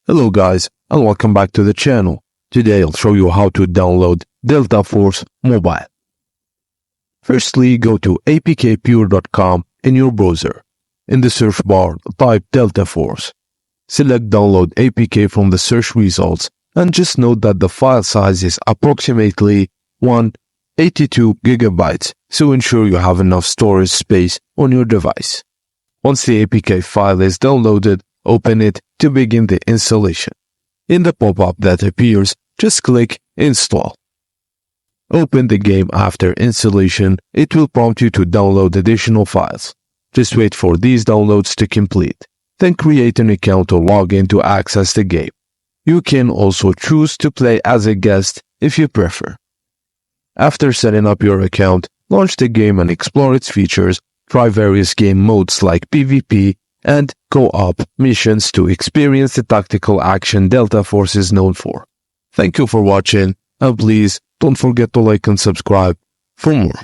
Hello guys, and welcome back to the channel. Today I'll show you how to download Delta Force Mobile. Firstly, go to apkpure.com in your browser. In the search bar, type Delta Force. Select Download APK from the search results, and just note that the file size is approximately 182 GB, so ensure you have enough storage space on your device. Once the APK file is downloaded, open it to begin the installation. In the pop-up that appears, just click Install. Open the game after installation. It will prompt you to download additional files. Just wait for these downloads to complete. Then create an account or log in to access the game. You can also choose to play as a guest if you prefer. After setting up your account, launch the game and explore its features. Try various game modes like PvP and co-op missions to experience the tactical action Delta Force is known for. Thank you for watching, and please don't forget to like and subscribe for more.